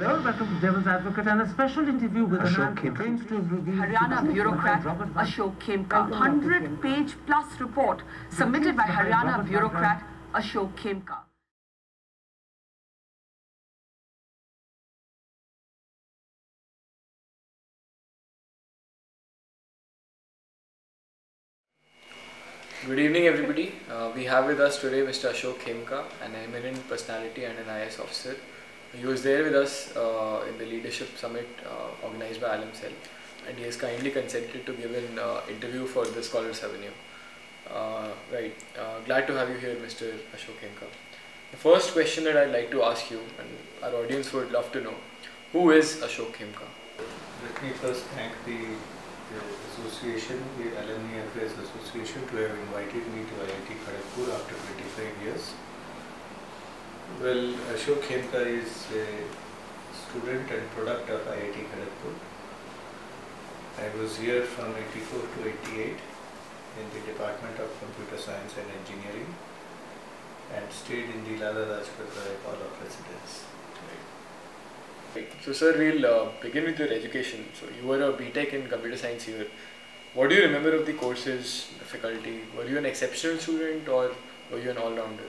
Hello, welcome to Devil's Advocate and a special interview with Ashok a man to reveal Haryana bureaucrat Ashok Khemka. 100-page plus report submitted by Haryana bureaucrat Ashok Khemka. Good evening, everybody. We have with us today Mr. Ashok Khemka, an eminent personality and an IS officer. He was there with us in the leadership summit organized by Cell, and he has kindly consented to give an interview for the Scholars Avenue. Glad to have you here, Mr. Ashok Khemka. The first question that I'd like to ask you, and our audience would love to know, who is Ashok Khemka? Let me first thank the association, the Alumni Affairs Association, to have invited me to IIT Kharagpur after 25 years. Well, Ashok Khemka is a student and product of IIT Kharagpur. I was here from 84 to 88 in the Department of Computer Science and Engineering and stayed in the Lala Lajpat Rai Hall of Residence. So sir, we'll begin with your education. So you were a BTech in computer science here. What do you remember of the courses, the faculty? Were you an exceptional student or were you an all-rounder?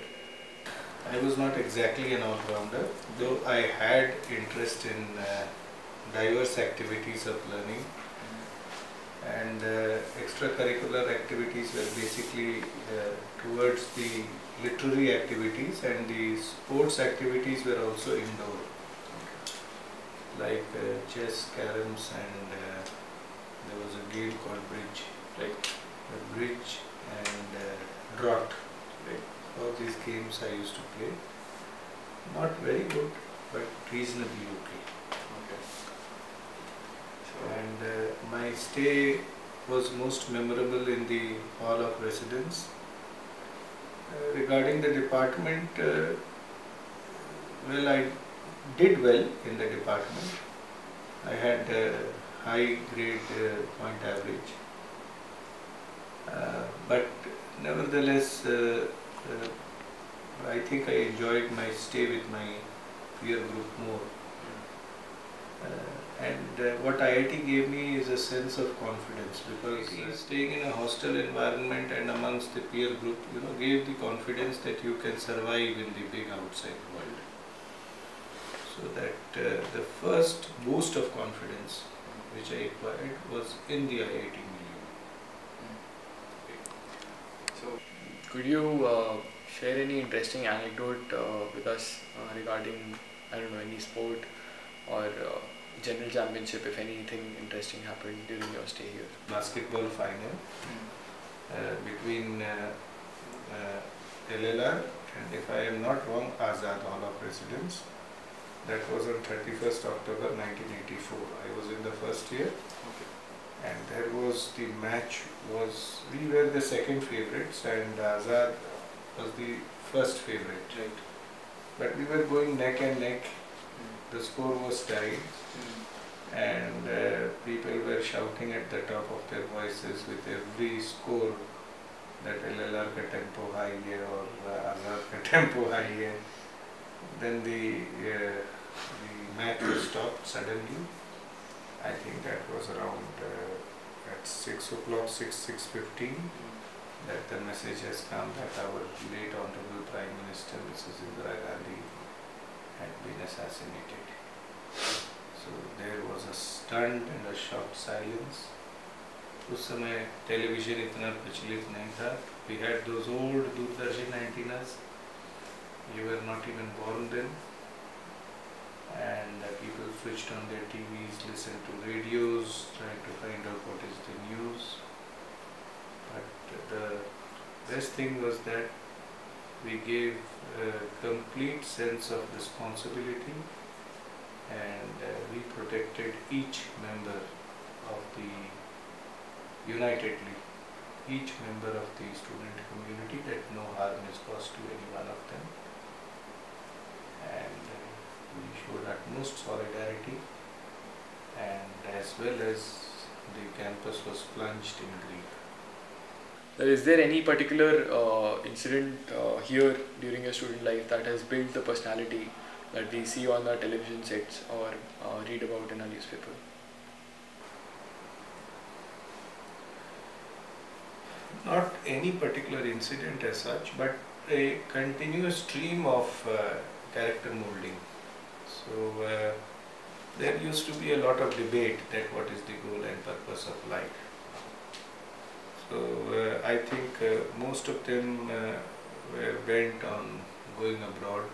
I was not exactly an all-rounder, though I had interest in diverse activities of learning, and extracurricular activities were basically towards the literary activities, and the sports activities were also indoor, like chess, caroms, and there was a game called bridge, bridge and draught. All these games I used to play. Not very good, but reasonably okay. And my stay was most memorable in the hall of residence. Regarding the department, well, I did well in the department. I had high grade point average, but nevertheless, I think I enjoyed my stay with my peer group more. And what IIT gave me is a sense of confidence, because staying in a hostel environment and amongst the peer group, gave the confidence that you can survive in the big outside world. So that the first boost of confidence which I acquired was in the IIT milieu. So, could you share any interesting anecdote with us regarding, I don't know, any sport or general championship, if anything interesting happened during your stay here? Basketball final between LLR and, if I am not wrong, Azad Hall of Residence. That was on 31st October 1984. I was in the first year. And there was the match we were the second favourites and Azad was the first favourite. Right. But we were going neck and neck. The score was tied, and people were shouting at the top of their voices with every score that LLR ka tempo high hai or Azad ka tempo high hai. Then the match was stopped suddenly. I think that was around at 6 o'clock, 6:15, that the message has come that our late Honorable Prime Minister, Mrs. Indira Gandhi, had been assassinated. So there was a stunned and a shocked silence. उस समय television इतना प्रचलित नहीं था. We had those old Doordarshan antennas. You were not even born then. And people switched on their TVs, listened to radios, trying to find out what is the news. But the best thing was that we gave a complete sense of responsibility, and we protected each member of unitedly, each member of the student community, that no harm is caused to any one of them. And we showed utmost solidarity, and as well as the campus was plunged in grief. Is there any particular incident here during your student life that has built the personality that we see on our television sets or read about in a newspaper? Not any particular incident as such, but a continuous stream of character molding. So there used to be a lot of debate that what is the goal and purpose of life. So I think most of them were bent on going abroad.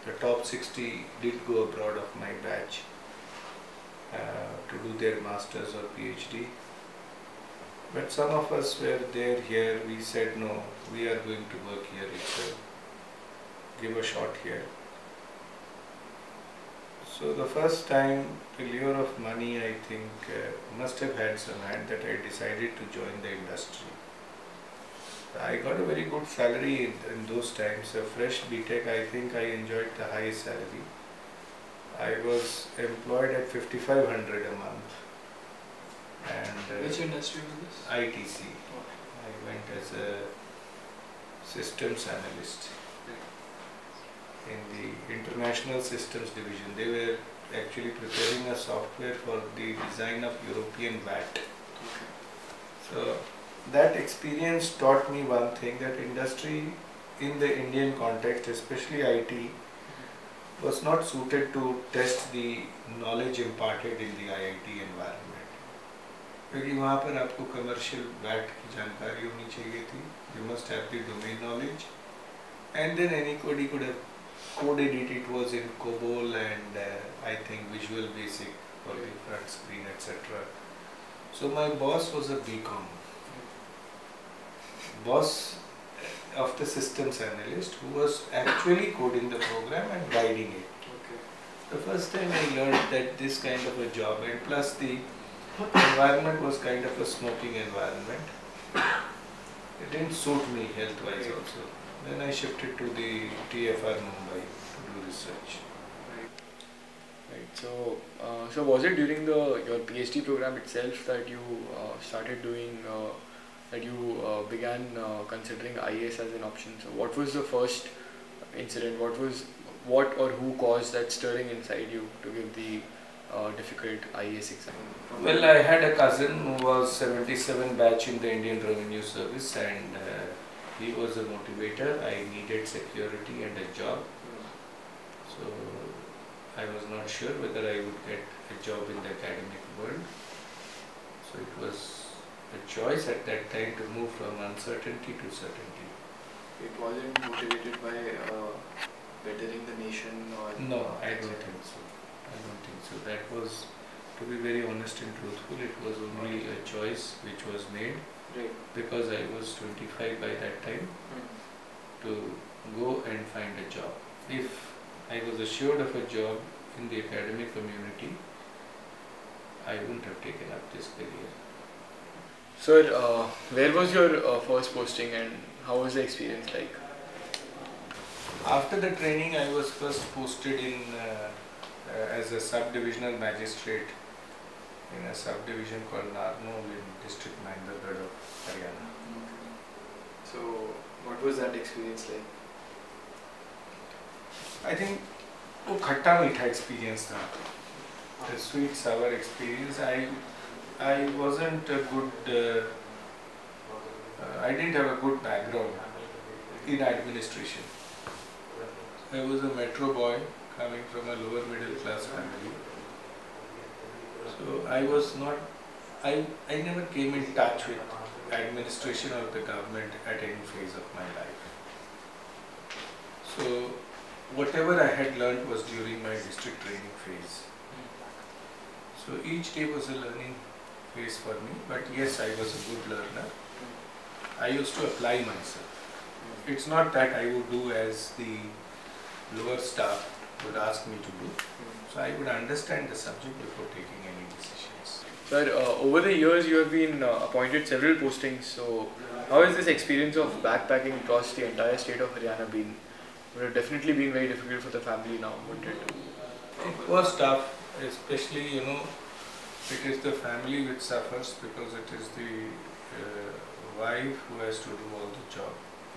The top 60 did go abroad of my batch to do their masters or PhD. But some of us were there here, we said no, we are going to work here itself, give a shot here. So the first time, the lure of money, I think, must have had some hand that I decided to join the industry. I got a very good salary in those times. A fresh BTech, I think I enjoyed the highest salary. I was employed at 5,500 a month. And which industry was this? ITC. I went as a systems analyst in the International Systems Division. They were actually preparing a software for the design of European VAT. So that experience taught me one thing, that industry in the Indian context, especially IT, was not suited to test the knowledge imparted in the IIT environment. क्योंकि वहाँ पर आपको commercial VAT की जानकारी होनी चाहिए थी. You must have the domain knowledge, and then anybody could have coded it. It was in COBOL and I think Visual Basic for the front screen, etc. So my boss was a BCom. Boss of the systems analyst who was actually coding the program and guiding it. Okay. The first time I learned that this kind of a job, and plus the environment was kind of a smoking environment. It didn't suit me health-wise also. Then I shifted to the TFR Mumbai to do research. Right. So, so was it during your PhD program itself that you started doing, that you began considering IAS as an option? So, what was the first incident? What or who caused that stirring inside you to give the difficult IAS exam? Well, I had a cousin who was 77 batch in the Indian Revenue Service, and he was a motivator. I needed security and a job. So I was not sure whether I would get a job in the academic world. So it was a choice at that time to move from uncertainty to certainty. It wasn't motivated by bettering the nation or... No, I don't think so. I don't think so. That was, to be very honest and truthful, it was only a choice which was made. Right. Because I was 25 by that time, to go and find a job. If I was assured of a job in the academic community, I wouldn't have taken up this career. Sir, where was your first posting and how was the experience like? After the training, I was first posted in as a sub-divisional magistrate in a subdivision called Narnool in district Mahendragarh of Haryana. So, what was that experience like? I think वो खट्टा मीठा experience था. The sweet sour experience. I wasn't a good. I didn't have a good background in administration. I was a metro boy coming from a lower middle class family. So I was not. I never came in touch with administration or the government at any phase of my life. So whatever I had learned was during my district training phase. So each day was a learning phase for me, but yes, I was a good learner. I used to apply myself. It's not that I would do as the lower staff would ask me to do. So I would understand the subject before taking any decisions. Sir, over the years you have been appointed several postings. So how has this experience of backpacking across the entire state of Haryana been? It would have definitely been very difficult for the family now, wouldn't it? It was tough, especially, it is the family which suffers because it is the wife who has to do all the job.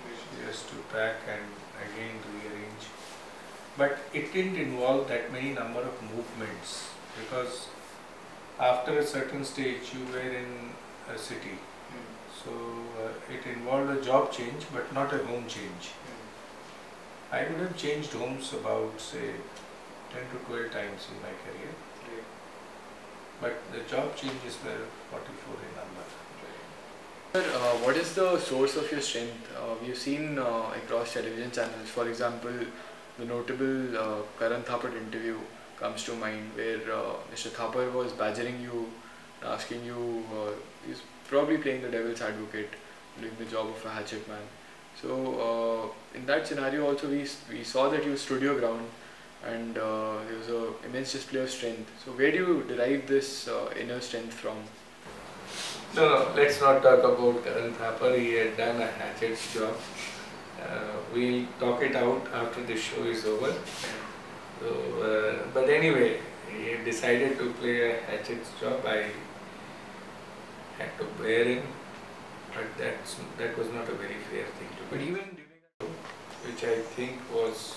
She has to pack and again rearrange. but it didn't involve that many number of movements, because after a certain stage you were in a city. So it involved a job change but not a home change. I would have changed homes about say 10 to 12 times in my career. But the job changes were 44 in number. Sir, what is the source of your strength? We've seen across television channels, for example, the notable Karan Thapar interview comes to mind, where Mr. Thapar was badgering you, asking you, he's probably playing the devil's advocate, doing the job of a hatchet man. So in that scenario also we saw that you stood your ground, and there was an immense display of strength. So where do you derive this inner strength from? No, let's not talk about Karan Thapar. He had done a hatchet's job. We'll talk it out after the show is over. So, but anyway, he decided to play a hatchet's job. I had to bear him, but that was not a very fair thing to do. But even during a show, which I think was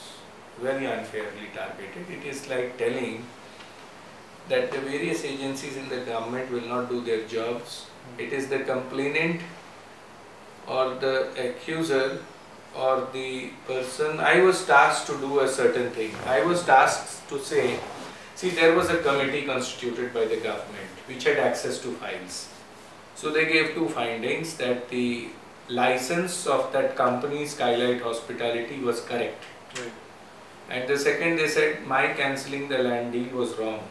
very unfairly targeted, it is like telling that the various agencies in the government will not do their jobs. It is the complainant or the accuser or the person. I was tasked to do a certain thing. I was tasked to say, see, there was a committee constituted by the government which had access to files. So they gave two findings, that the license of that company, Skylight Hospitality, was correct. Right. And the second, they said my cancelling the land deal was wrong.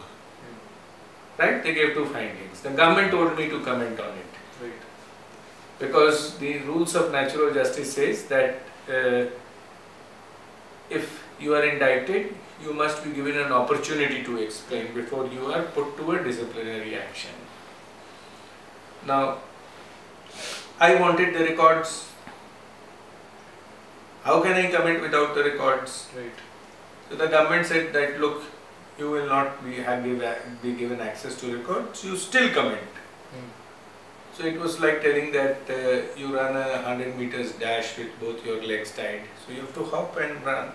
Right? They gave two findings. The government told me to comment on it. Right. Because the rules of natural justice says that if you are indicted, you must be given an opportunity to explain before you are put to a disciplinary action. Now, I wanted the records. How can I comment without the records? Right. So the government said that, look, you will not be given access to records, you still comment. So it was like telling that you run a 100 meters dash with both your legs tied. So you have to hop and run.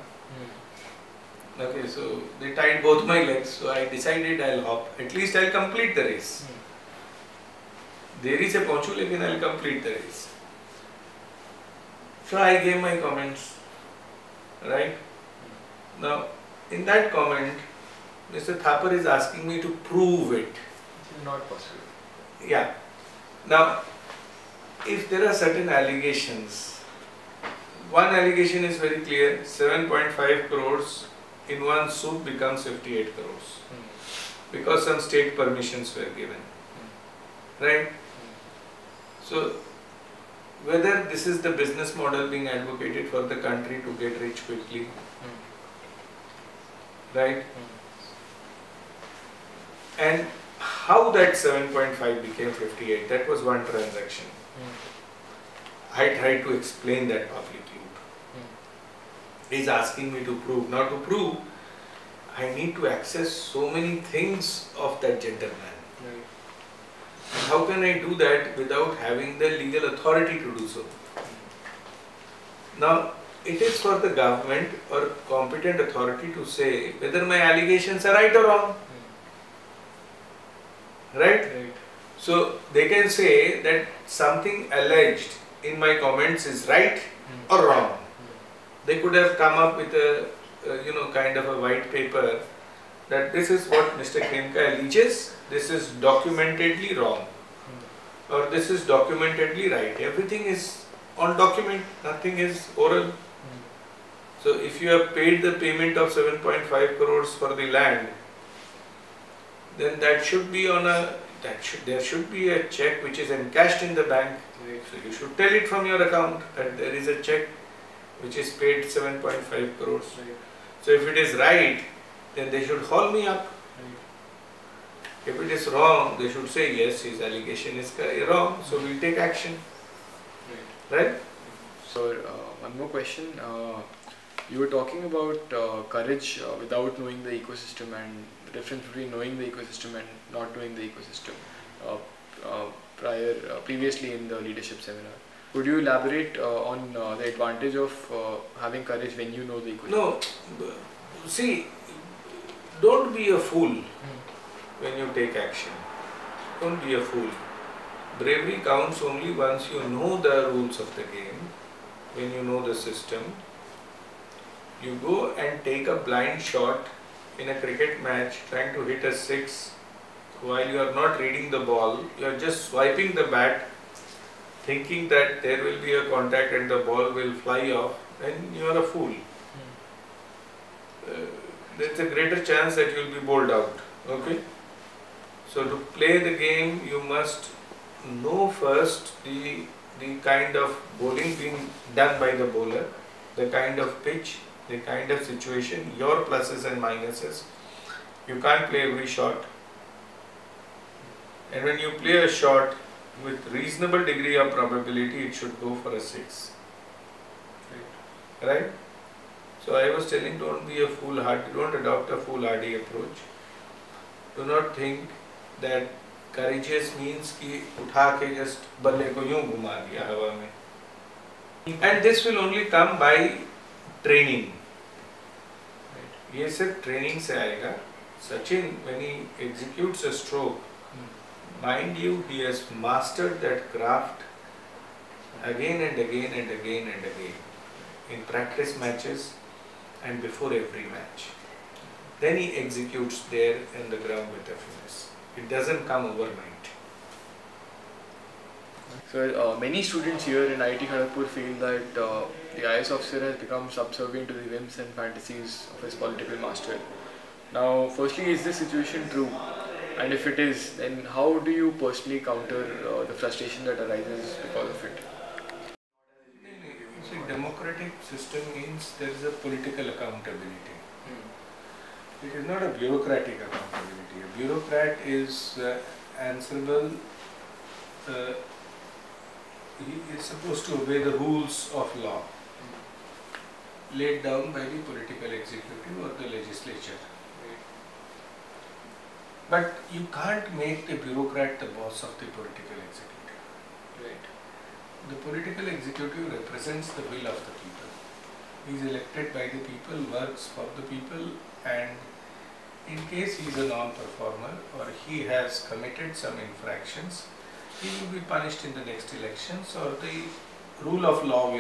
Okay, so they tied both my legs, so I decided I'll hop. At least I'll complete the race. Deri se pahunchu, lekin I'll complete the race. So I gave my comments, right? Now, in that comment, Mr. Thapar is asking me to prove it. It is not possible. Yeah. Now, if there are certain allegations, one allegation is very clear, 7.5 crores in one soup becomes 58 crores because some state permissions were given, right? So, whether this is the business model being advocated for the country to get rich quickly, right? And how that 7.5 became 58, that was one transaction. I tried to explain that publicly. He's asking me to prove. Now to prove, I need to access so many things of that gentleman. Right. And how can I do that without having the legal authority to do so? Now, it is for the government or competent authority to say whether my allegations are right or wrong. Right? So they can say that something alleged in my comments is right or wrong. They could have come up with a kind of a white paper that this is what Mr. Khemka alleges, this is documentedly wrong, or this is documentedly right. Everything is on document, nothing is oral. So if you have paid the payment of 7.5 crores for the land, then that should be on there should be a check which is encashed in the bank. So you should tell it from your account that there is a check which is paid 7.5 crores. So if it is right, then they should haul me up. If it is wrong, they should say yes, his allegation is wrong, so we'll take action. Right? So one more question. You were talking about courage without knowing the ecosystem, and the difference between knowing the ecosystem and not knowing the ecosystem previously in the leadership seminar. Could you elaborate on the advantage of having courage when you know the ecosystem? No, see, don't be a fool when you take action. Don't be a fool. Bravery counts only once you know the rules of the game, when you know the system. You go and take a blind shot in a cricket match trying to hit a six while you are not reading the ball. You are just swiping the bat thinking that there will be a contact and the ball will fly off, then you are a fool. There's a greater chance that you will be bowled out. Okay? So to play the game, you must know first the kind of bowling being done by the bowler, the kind of pitch, the kind of situation, your pluses and minuses. You can't play every shot. And when you play a shot with reasonable degree of probability, it should go for a six. Right? So I was telling, don't be a foolhardy, don't adopt a foolhardy approach. Do not think that courageous means कि उठा के just बल्ले को यूं घुमा दिया हवा में. And this will only come by training. ये सिर्फ training से आएगा. Sachin, when he executes a stroke, mind you, he has mastered that craft again and again and again and again in practice matches and before every match. Then he executes there in the ground with a finesse. It doesn't come overnight. So many students here in IIT Kharagpur feel that the IAS officer has become subservient to the whims and fantasies of his political master. Now, firstly, is this situation true? And if it is, then how do you personally counter the frustration that arises because of it? See, democratic system means there is a political accountability. It is not a bureaucratic accountability. A bureaucrat is answerable. He is supposed to obey the rules of law laid down by the political executive or the legislature. But you can't make the bureaucrat the boss of the political executive. Right. The political executive represents the will of the people. He is elected by the people, works for the people, and in case he is a non-performer or he has committed some infractions, he will be punished in the next elections, or the rule of law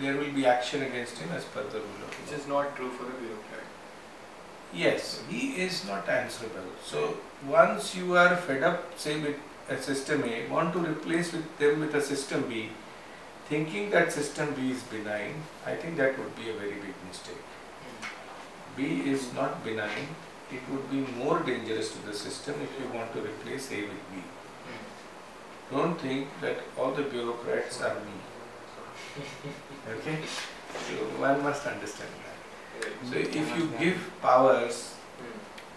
there will be action against him as per the rule of law. Which is not true for the bureaucrat. Yes, he is not answerable. So once you are fed up, say with a system A, want to replace them with a system B, thinking that system B is benign, I think that would be a very big mistake. B is not benign. It would be more dangerous to the system if you want to replace A with B. Don't think that all the bureaucrats are me. Okay? So one must understand that. So if you give powers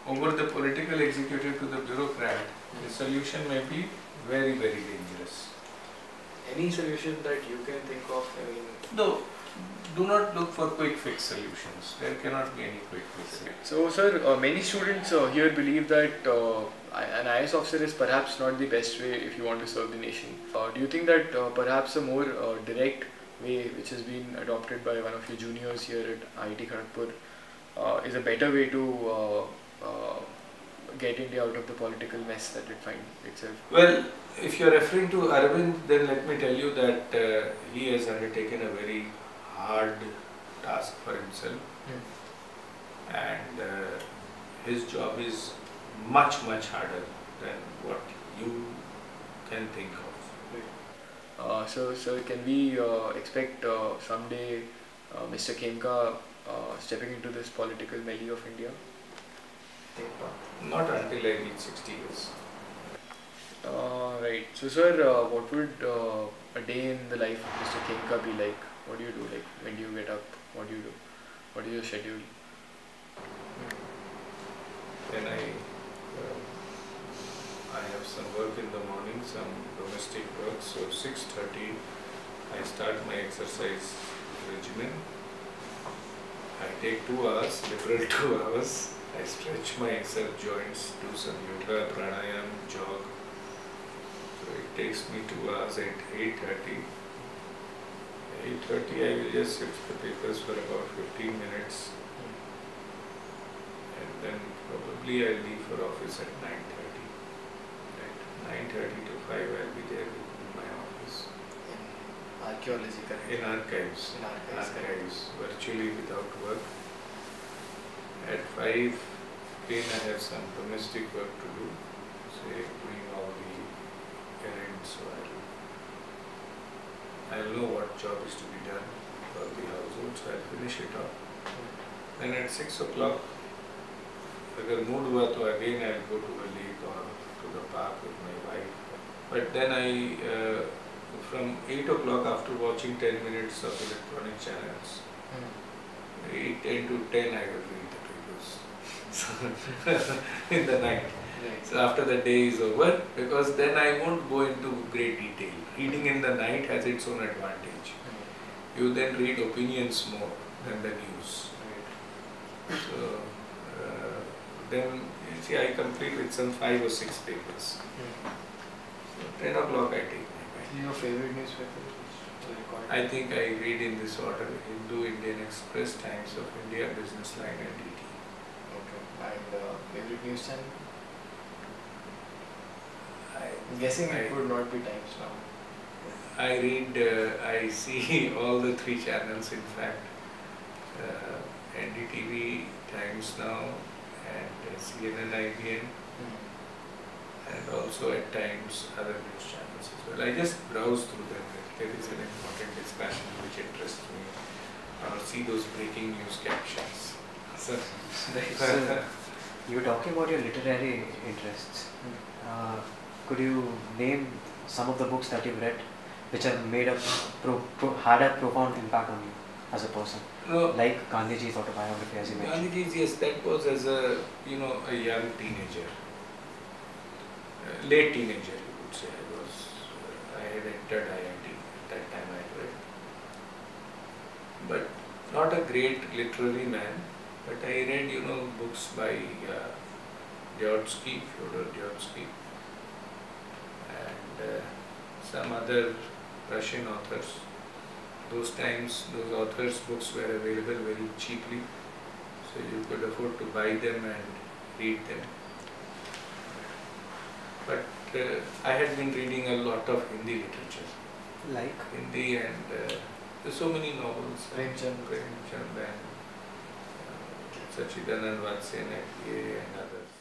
over the political executive to the bureaucrat, the solution may be very, very dangerous. Any solution that you can think of? No, do not look for quick fix solutions. There cannot be any quick fix. So sir, many students here believe that an IAS officer is perhaps not the best way if you want to serve the nation. Do you think that perhaps a more direct way which has been adopted by one of your juniors here at IIT Kharagpur is a better way to get India out of the political mess that it finds itself? Well, if you are referring to Arvind, then let me tell you that he has undertaken a very hard task for himself, and his job is much harder than what you can think of. So can we expect someday Mr. Khemka stepping into this political melee of India? Not until I reach 60 years. Right. So sir, what would a day in the life of Mr. Khemka be like? What do you do? Like, when do you get up? What do you do? What is your schedule? Then I have some work in the morning, some domestic work. So 6:30 I start my exercise regimen. I take 2 hours, liberal 2 hours. I stretch my exercise joints, do some yoga, pranayam, jog. So it takes me 2 hours at 8:30. 8:30 I will just sift the papers for about 15 minutes. usually I leave for office at 9:30. Right, 9:30 to 5 I'll be there in my office. In archaeology, correct? In archives. In archives, Archives, virtually without work. At 5, again I have some domestic work to do, say doing all the errands, so I'll know what job is to be done for the household, so I'll finish it off. Then at 6 o'clock, agar mood hua to again I'll go to a lake or to the park with my wife. But then from 8 o'clock, after watching 10 minutes of electronic channels, 10 to 10 I will read the papers in the night. Right. So after the day is over, because then I won't go into great detail. Reading in the night has its own advantage. You then read opinions more than the news. So then you see I complete with some 5 or 6 papers. So 10 o'clock I take my bike. Your favorite newspaper? I think I read in this order: Hindu, Indian Express, Times of India, Business Line and DT. Okay. And favorite news channel? I'm guessing it would not be Times now. I read, I see all the 3 channels in fact, NDTV, Times Now and CNN, IBN, and also at times other news channels as well. I just browse through them. If there is an important discussion which interests me, or see those breaking news captions. So, So, you were talking about your literary interests. Could you name some of the books that you've read which have made had a profound impact on you as a person? no, Like Gandhiji's autobiography, as you mentioned. Gandhiji's, yes, that was as a young teenager, late teenager, you would say. I had entered IIT at that time. I read, but not a great literary man. But I read, books by Dostoevsky, Fyodor Dostoevsky, and some other Russian authors. Those times, those authors' books were available very cheaply, so you could afford to buy them and read them. But I had been reading a lot of Hindi literature. Like? Hindi and there's so many novels. Premchand And Sachidanand Vatsyanak and others.